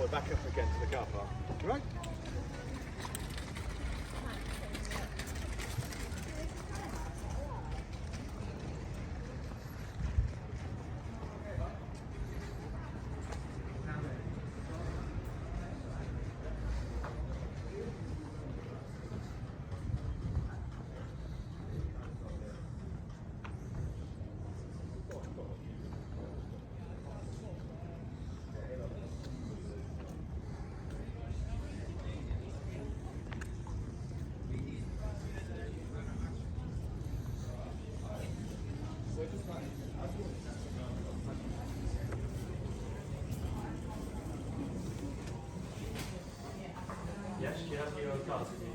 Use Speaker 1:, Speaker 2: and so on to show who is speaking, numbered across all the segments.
Speaker 1: we're back up again to the car park. Right. Yes, do you have your cards with you?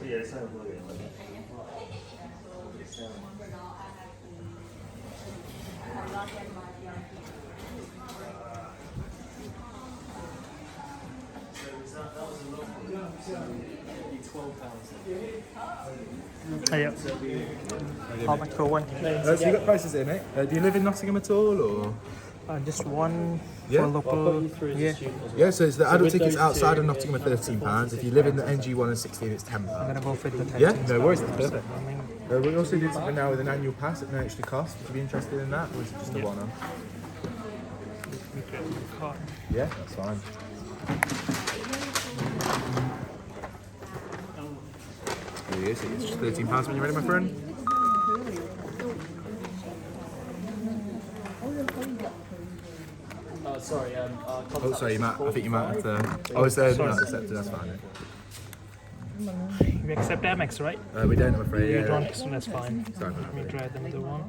Speaker 1: Yeah. Yeah, sounds like it.
Speaker 2: Yeah. How much for one?
Speaker 3: So you got prices here, mate. Do you live in Nottingham at all, or?
Speaker 2: Just one
Speaker 3: Yeah.
Speaker 2: for local. Yeah.
Speaker 3: Yeah, so it's the adult tickets outside of Nottingham are £13. If you live in the NG1 and 16, it's £10.
Speaker 2: I'm gonna go for the 13.
Speaker 3: Yeah, no worries, that's perfect.
Speaker 2: I mean,
Speaker 3: We also do something now with an annual pass at no extra cost. Would you be interested in that, or is it just a one-off?
Speaker 2: we get the card.
Speaker 3: Yeah, that's fine. There he is. It's just £13 when you're ready, my friend.
Speaker 1: Sorry,
Speaker 3: Oh, sorry, you might, I think you might have to. Oh, it's not accepted, that's fine.
Speaker 2: We accept Amex, right?
Speaker 3: We don't, I'm afraid.
Speaker 2: You
Speaker 3: Yeah.
Speaker 2: don't, so that's fine.
Speaker 3: Sorry about
Speaker 2: Let me
Speaker 3: that.
Speaker 2: try the other one.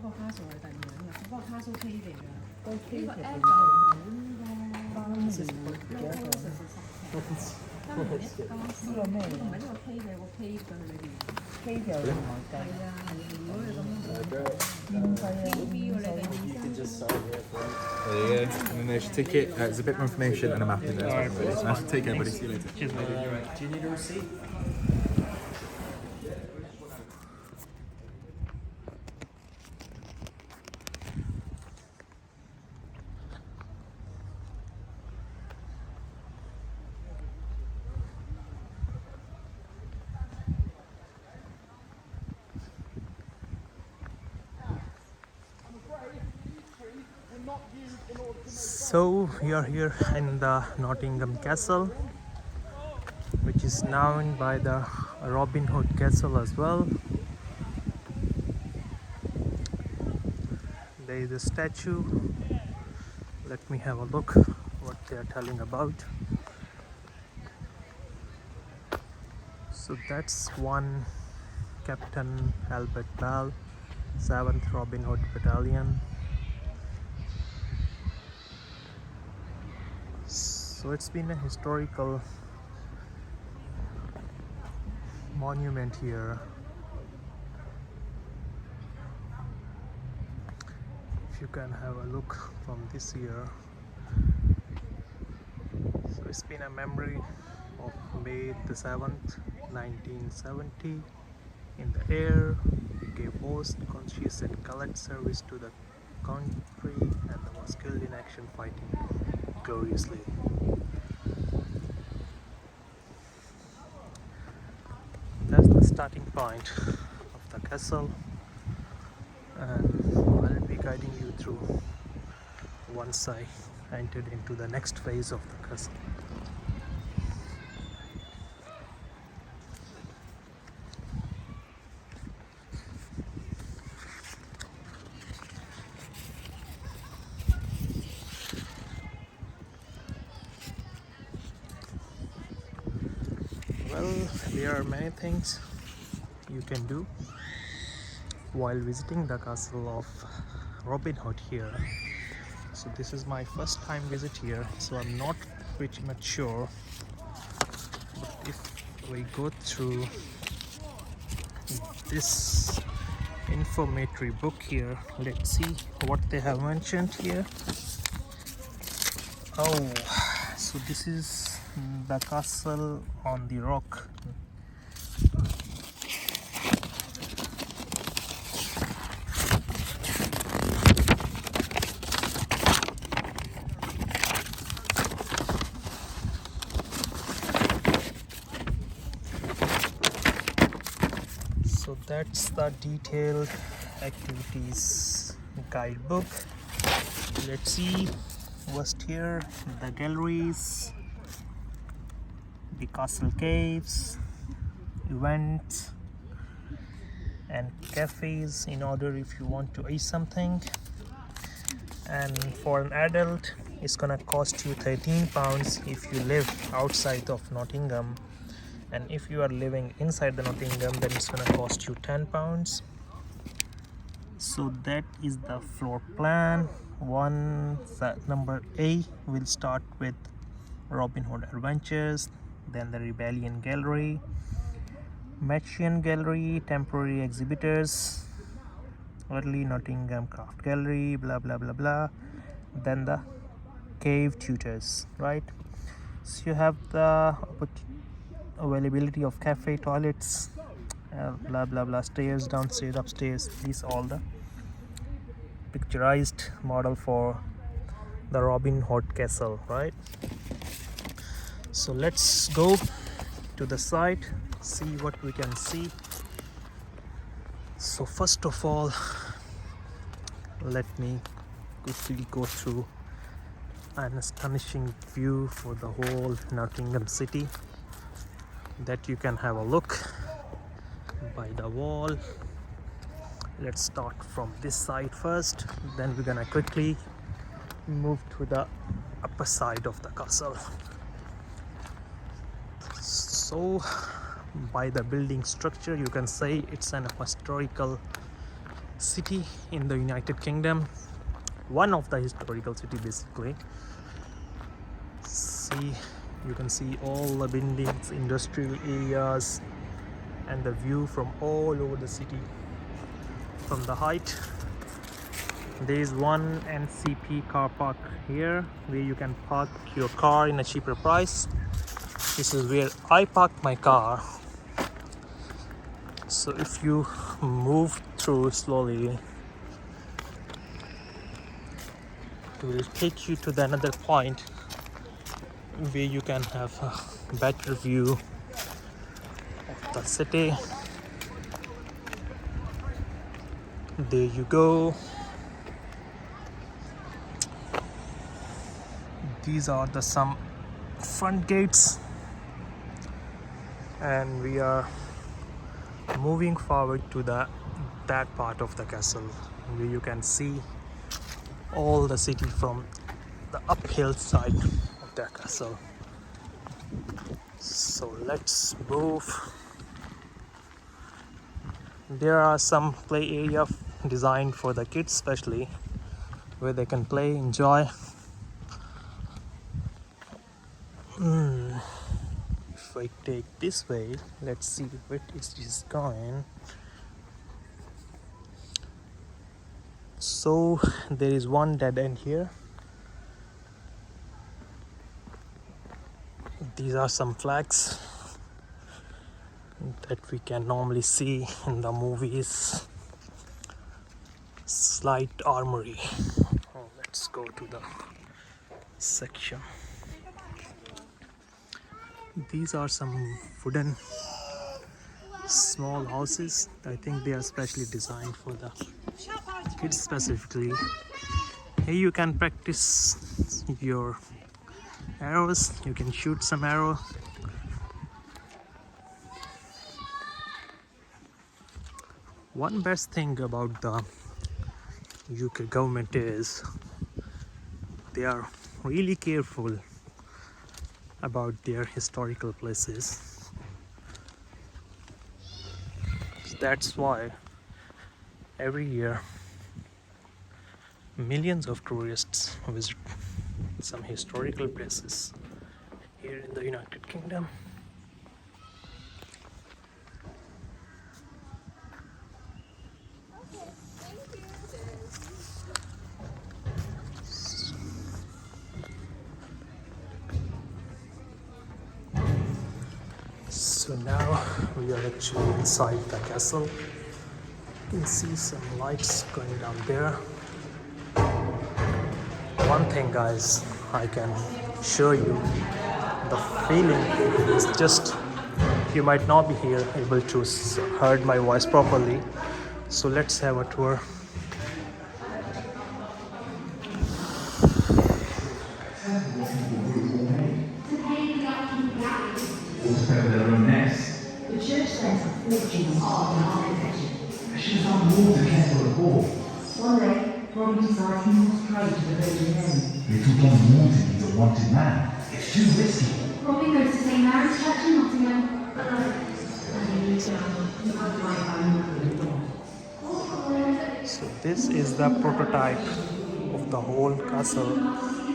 Speaker 1: you can just sign here for me.
Speaker 3: There you go. And then there's your ticket. There's a bit more information and a map in there.
Speaker 2: Alright,
Speaker 3: So nice to take care, buddy. See you later.
Speaker 2: Cheers, mate.
Speaker 1: Do you need a receipt?
Speaker 2: So we are here in the Nottingham Castle, which is known by the Robin Hood Castle as well. There is a statue. Let me have a look what they are telling about. So that's one Captain Albert Ball, 7th Robin Hood Battalion. So it's been a historical monument here. If you can have a look from this year. So it's been a memory of May the 7th, 1970. In the air, he gave most conscious and gallant service to the country and was killed in action fighting gloriously. That's the starting point of the castle, and I'll be guiding you through once I entered into the next phase of the castle. Well, there are many things you can do while visiting the castle of Robin Hood here. So this is my first time visit here, so I'm not pretty much sure, but if we go through this informatory book here, let's see what they have mentioned here. Oh, so this is the castle on the rock. It's the detailed activities guidebook. Let's see what's here. The galleries, the castle caves, events and cafes in order if you want to eat something. And for an adult it's gonna cost you £13 if you live outside of Nottingham, and if you are living inside the Nottingham then it's gonna cost you £10. So that is the floor plan. Number A will start with Robin Hood Adventures, then the Rebellion Gallery, Machian Gallery, temporary exhibitors, early Nottingham Craft Gallery, blah blah blah blah, then the cave tutors, right? So you have the availability of cafe, toilets, blah blah blah, stairs, downstairs, upstairs. These all the picturized model for the Robin Hood Castle, right? So let's go to the site, see what we can see. So first of all, let me quickly go through an astonishing view for the whole Nottingham city that you can have a look by the wall. Let's start from this side first, then we're gonna quickly move to the upper side of the castle. So by the building structure you can say it's an historical city in the United Kingdom, one of the historical city basically. See, you can see all the buildings, industrial areas and the view from all over the city from the height. There is one NCP car park here where you can park your car in a cheaper price. This is where I parked my car. So if you move through slowly, it will take you to the another point where you can have a better view of the city. There you go. These are the some front gates, and we are moving forward to that part of the castle where you can see all the city from the uphill side of the castle. So let's move. There are some play area designed for the kids especially, where they can play, enjoy. If I take this way, let's see where it is going. So there is one dead end here. These are some flags that we can normally see in the movies. Slight armory. Let's go to the section. These are some wooden small houses. I think they are specially designed for the kids specifically. Here you can practice your arrows. You can shoot some arrow. One best thing about the UK government is they are really careful about their historical places. That's why every year millions of tourists visit some historical places here in the United Kingdom. So now we are actually inside the castle. You can see some lights going down there. One thing guys, I can show you, the feeling is just you might not be here able to heard my voice properly. So let's have a tour.
Speaker 4: The church spends a fortune on art and architecture. I should have done more to care for the poor. One day, Robbie decides he must pray to the Virgin Mary.
Speaker 5: Little John Morton is a wanted man. It's too risky.
Speaker 4: Robbie goes to St Mary's Church in Nottingham.
Speaker 2: So this is the prototype of the whole castle.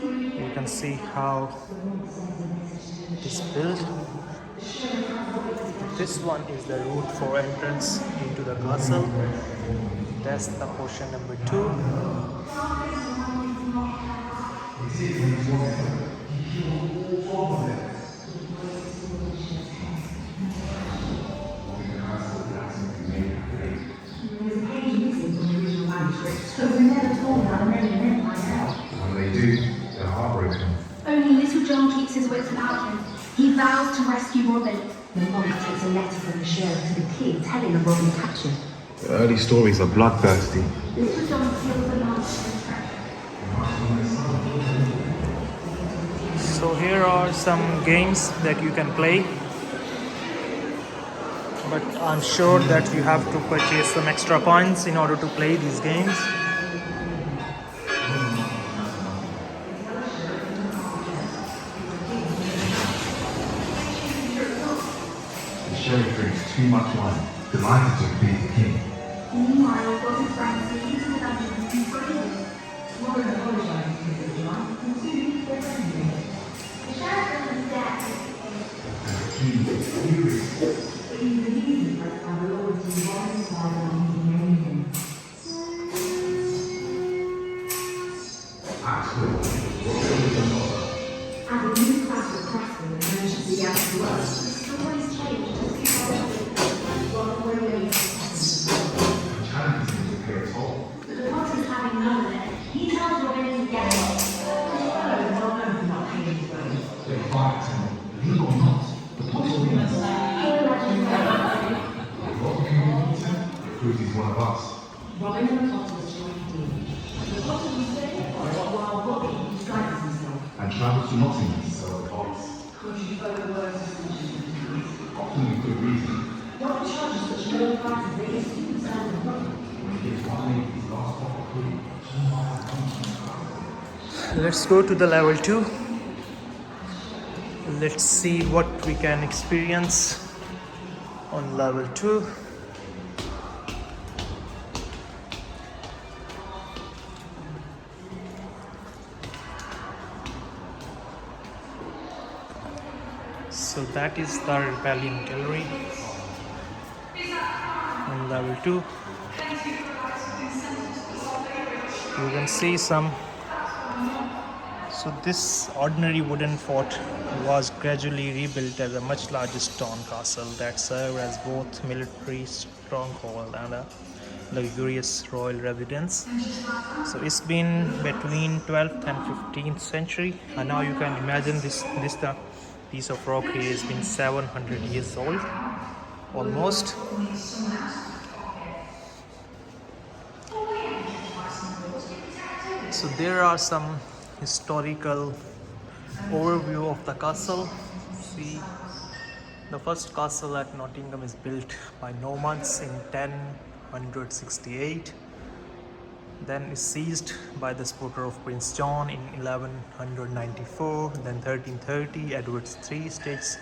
Speaker 2: You can see how it is built. This one is the route for entrance into the castle. That's the portion number 2.
Speaker 4: So we never told how many men by now.
Speaker 5: When they do, they're heartbroken.
Speaker 4: Only little John keeps his wits about him. He vows to rescue Robin. The monk takes a letter from the sheriff to the king telling of Robin capture.
Speaker 5: The early stories are bloodthirsty.
Speaker 4: Little John feels the knife.
Speaker 2: So here are some games that you can play, but I'm sure that you have to purchase some extra coins in order to play these games.
Speaker 5: The sheriff drinks too much wine, delighted to defeat the king.
Speaker 4: Meanwhile, Robin Frank sees the dungeon and he's free. Robin apologizes to little John and soon they're friends again. The sheriff is dead.
Speaker 5: And the king is furious.
Speaker 4: But he's the reason for the loyalty of Robin's father and he's anything.
Speaker 5: Act will. Robin is another.
Speaker 4: As a new class of craftsmen and merchants began to work, the stories changed to see Robin Williams.
Speaker 5: The challenges him to pay a toll.
Speaker 4: But the Potter's having none of it. He tells Robin to get it.
Speaker 5: They fight and he or not, the Potter wins. If Robin can be beaten, it proves he's one of us.
Speaker 4: Robin and the Potter was joined deal. The Potter was staying while Robin disguises himself.
Speaker 5: And travels to Nottingham to sell the pots. Often with good reason.
Speaker 4: Robin charges such low prices that his students stand in front.
Speaker 5: When he gives one lady his last pot of cream,
Speaker 2: Let's go to the level 2. Let's see what we can experience on level 2. So that is the rebellion gallery on level 2. You can see some. So this ordinary wooden fort was gradually rebuilt as a much larger stone castle that served as both military stronghold and a luxurious royal residence. So it's been between 12th and 15th century, and now you can imagine this the piece of rock here has been 700 years old almost. So there are some historical overview of the castle. See, the first castle at Nottingham is built by Normans in 1068. Then is seized by the supporter of Prince John in 1194. Then 1330, Edward III states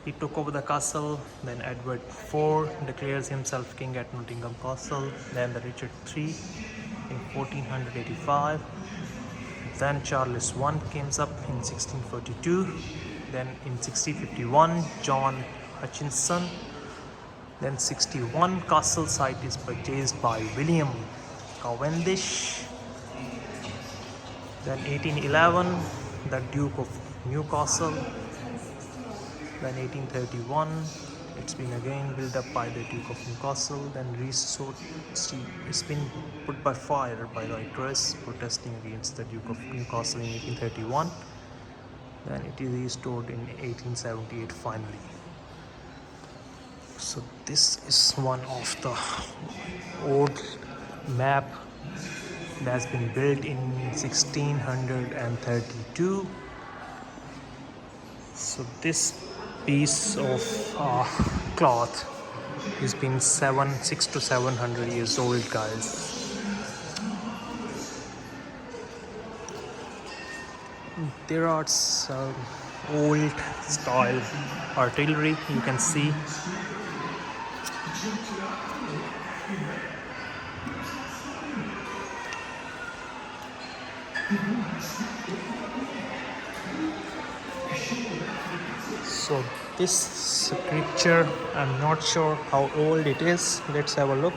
Speaker 2: he took over the castle. Then Edward IV declares himself king at Nottingham Castle. Then the Richard III in 1485. Then Charles I comes up in 1642. Then in 1651, John Hutchinson. Then 61, castle site is purchased by William Cavendish. Then 1811, the Duke of Newcastle. Then 1831, it's been again built up by the Duke of Newcastle. Then restored, it's been put by fire by writers protesting against the Duke of Newcastle in 1831. Then it is restored in 1878 finally. So this is one of the old map that's been built in 1632. So this piece of cloth has been 6 to 700 years old, guys. There are some old style artillery you can see. So this scripture, I'm not sure how old it is. Let's have a look.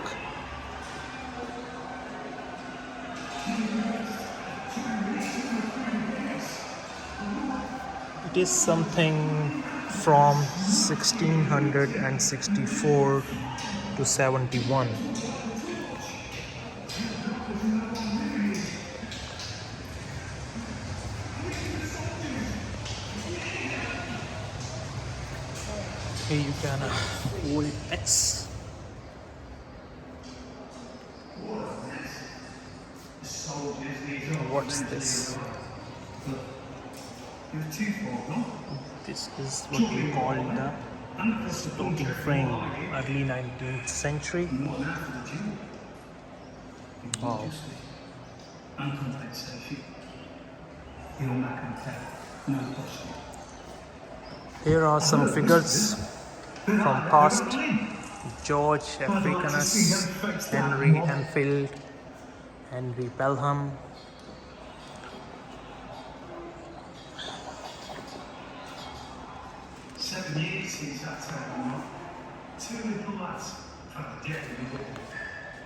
Speaker 2: It is something from 1664 to 71. Here you can old X. What's this? This is what we call the stoking frame, early 19th century. Wow. Here are some figures from past: George Africanus, Henry Enfield, Henry Pelham.
Speaker 5: Since that time, two little lads found dead in the wood.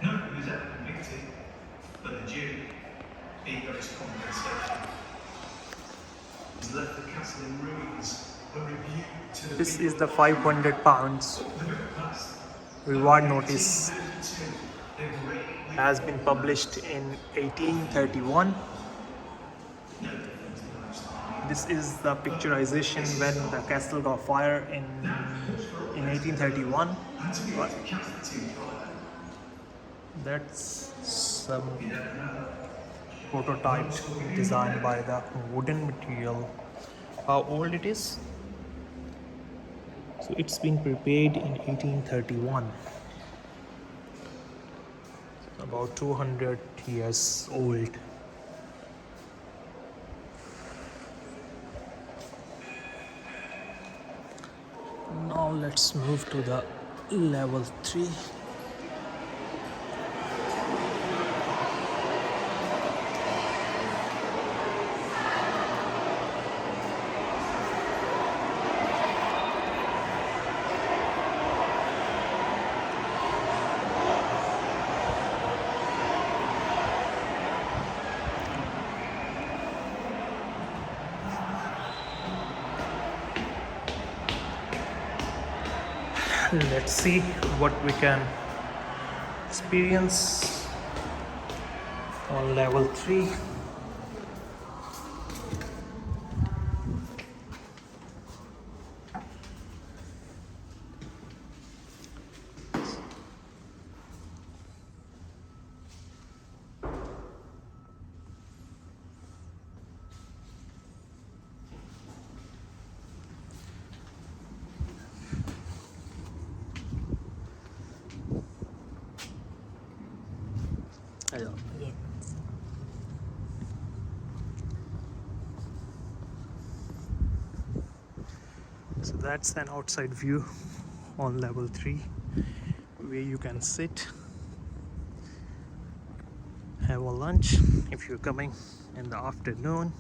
Speaker 5: Nobody was ever convicted, but the Jew, he got his compensation. He's left the castle in ruins, a rebuke to the
Speaker 2: This is the 500 pounds reward notice. Has been published in 1831. This is the picturization when the castle got fire in 1831. But that's some prototype designed by the wooden material. How old it is? So it's been prepared in 1831. About 200 years old. Now let's move to the level 3. Let's see what we can experience on level 3. So that's an outside view on level 3 where you can sit, have a lunch if you're coming in the afternoon.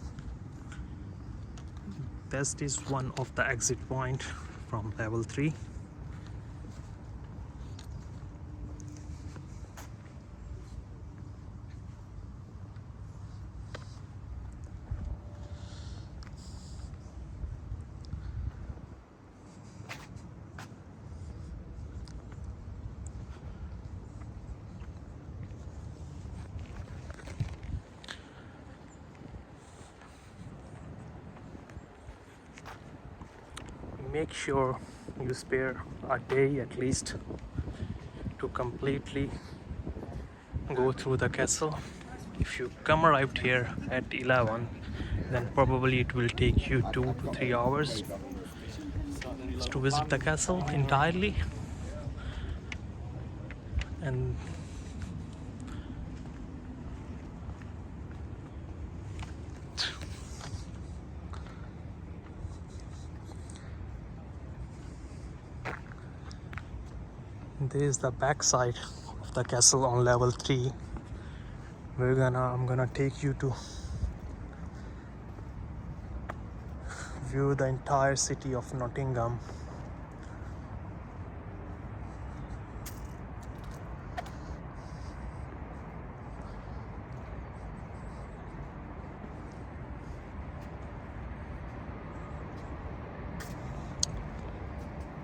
Speaker 2: That is one of the exit point from level 3. Make sure you spare a day at least to completely go through the castle. If you come arrived here at 11, then probably it will take you 2 to 3 hours to visit the castle entirely. And there is the back side of the castle on level 3. I'm gonna take you to view the entire city of Nottingham.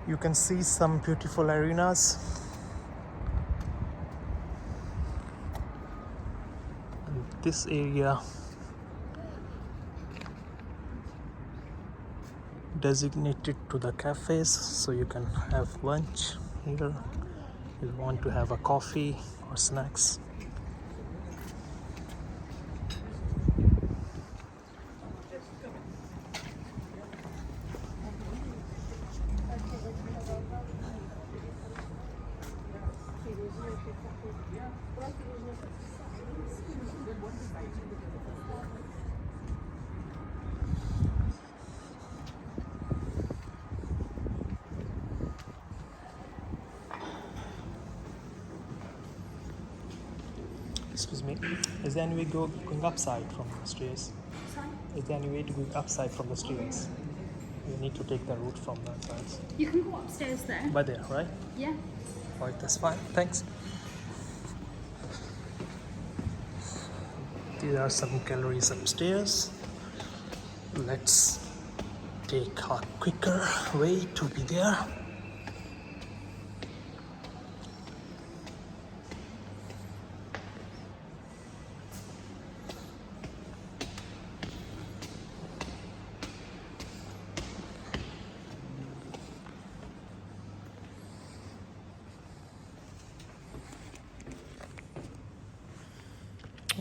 Speaker 2: You can see some beautiful arenas. And this area designated to the cafes, so you can have lunch here. You want to have a coffee or snacks. Excuse me, is there any way going upside from the stairs?
Speaker 6: Sorry?
Speaker 2: Is there any way to go upside from the stairs? You need to take the route from that side.
Speaker 6: You can go upstairs there.
Speaker 2: By there, right?
Speaker 6: Yeah.
Speaker 2: Alright, that's fine. Thanks. There are some galleries upstairs. Let's take a quicker way to be there.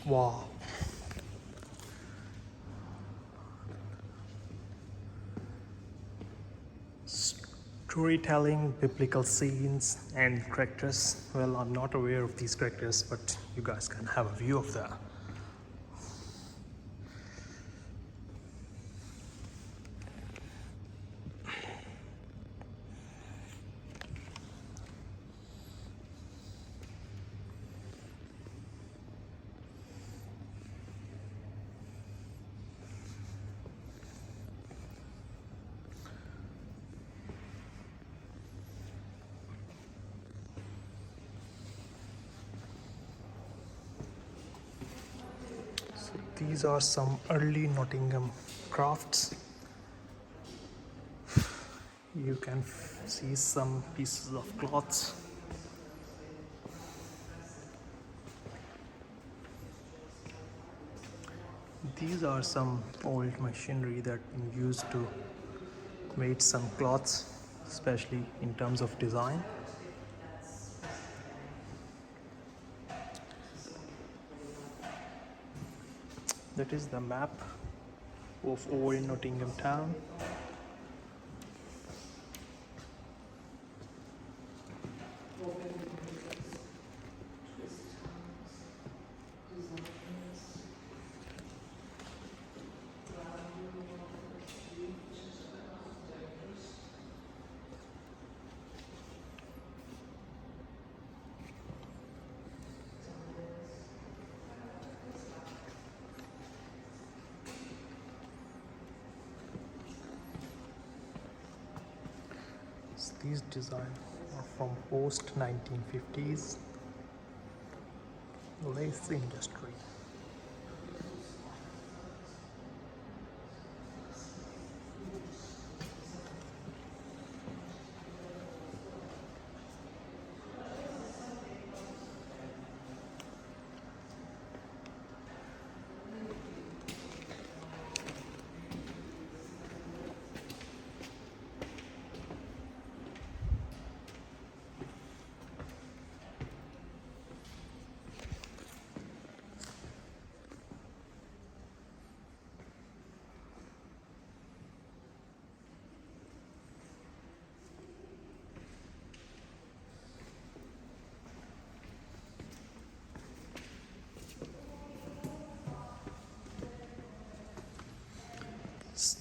Speaker 2: Wow. Storytelling, biblical scenes, and characters. Well, I'm not aware of these characters, but you guys can have a view of that. So these are some early Nottingham crafts. You can see some pieces of cloths. These are some old machinery that been used to make some cloths, especially in terms of design. That is the map of old Nottingham town. These designs are from post 1950s lace industry.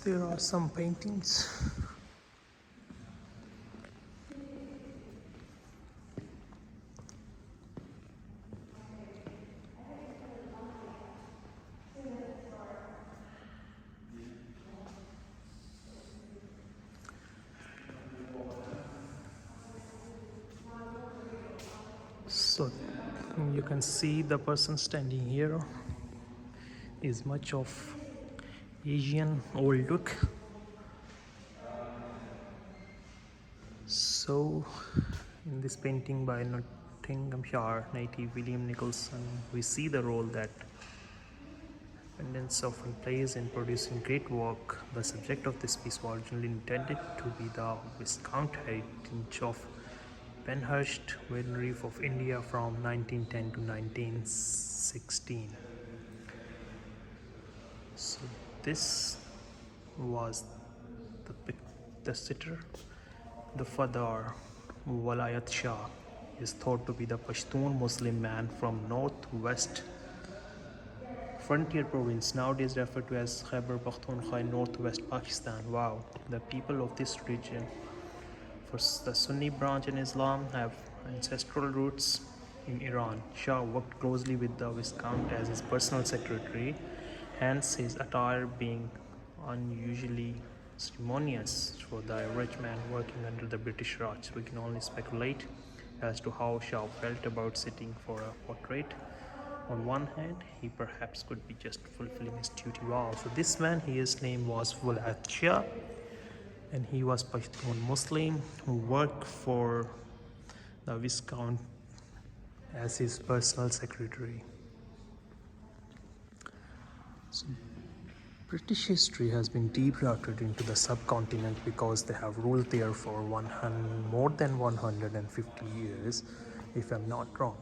Speaker 2: There are some paintings. So you can see the person standing here is much of Asian old look. So in this painting by Nottinghamshire native William Nicholson, we see the role that independence often plays in producing great work. The subject of this piece was originally intended to be the Viscount heritage of Penhurst, Winery of India from 1910 to 1916. So this was the sitter. The father, Walayat Shah, is thought to be the Pashtun Muslim man from northwest frontier province, nowadays referred to as Khyber Pakhtunkhwa in northwest Pakistan. Wow, the people of this region, for the Sunni branch in Islam, have ancestral roots in Iran. Shah worked closely with the Viscount as his personal secretary, hence his attire being unusually ceremonious for the average man working under the British Raj. We can only speculate as to how Shah felt about sitting for a portrait. On one hand, he perhaps could be just fulfilling his duty. Wow, so this man, his name was Walayat Shah, and he was Pashtun Muslim who worked for the Viscount as his personal secretary. So British history has been deep rooted into the subcontinent because they have ruled there for more than 150 years, if I'm not wrong.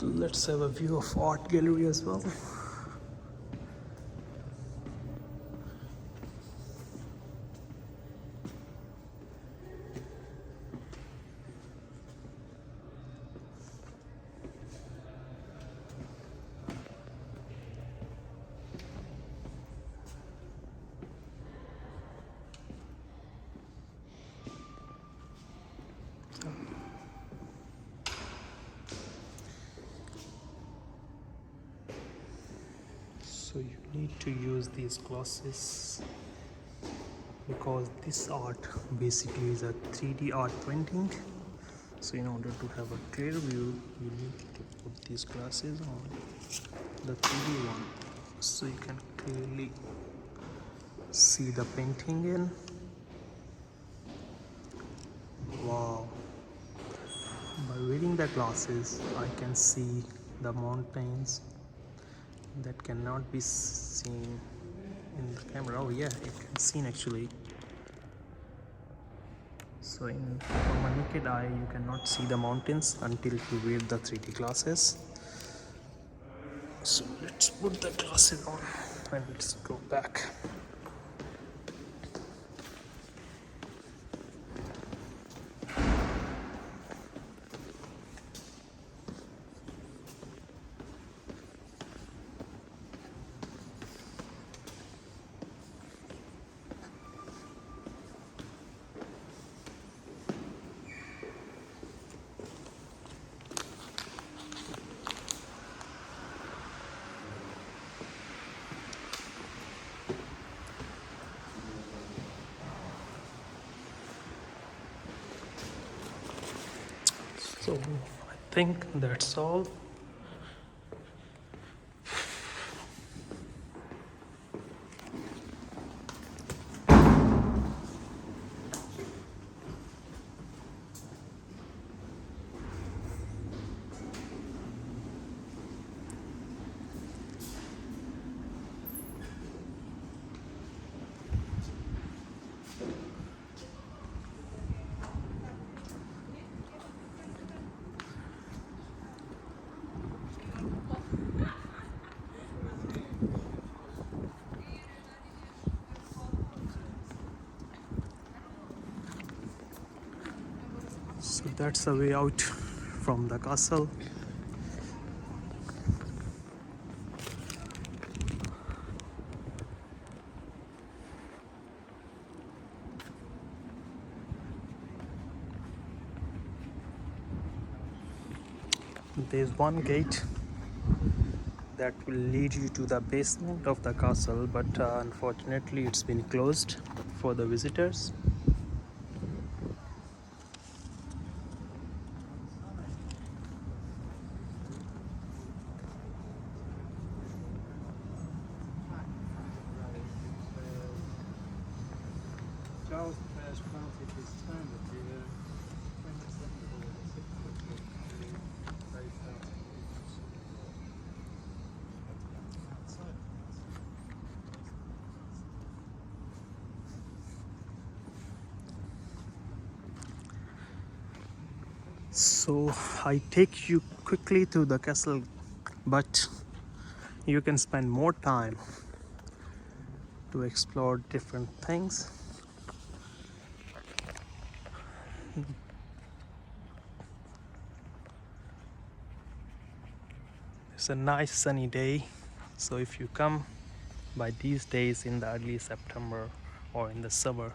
Speaker 2: Let's have a view of art gallery as well. So you need to use these glasses because this art basically is a 3D art printing. So in order to have a clear view, you need to put these glasses on the 3D one so you can clearly see the painting in. Wow. By wearing the glasses, I can see the mountains that cannot be seen in the camera. Oh yeah, it can be seen actually. So from a naked eye, you cannot see the mountains until you wear the 3D glasses. So let's put the glasses on and let's go back. So I think that's all. So that's the way out from the castle. There's one gate that will lead you to the basement of the castle, but unfortunately it's been closed for the visitors.
Speaker 1: Charles has planted his term with the
Speaker 2: So I take you quickly to the castle, but you can spend more time to explore different things. It's a nice sunny day, so if you come by these days in the early September or in the summer,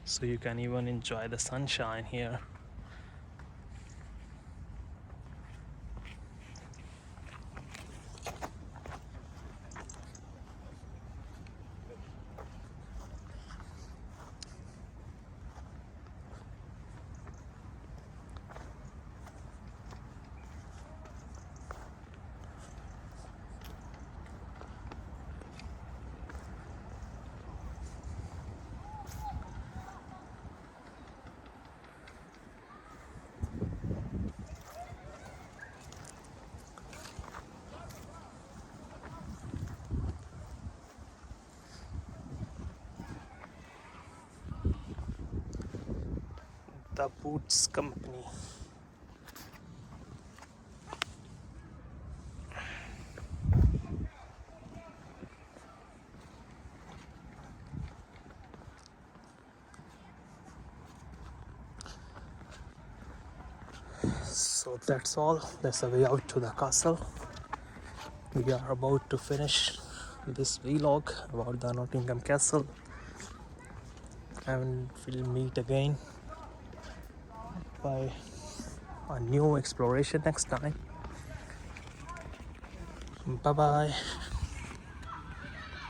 Speaker 2: so you can even enjoy the sunshine here. The Boots Company. So that's all. That's the way out to the castle. We are about to finish this vlog about the Nottingham Castle, and we'll meet again by a new exploration next time. Bye bye.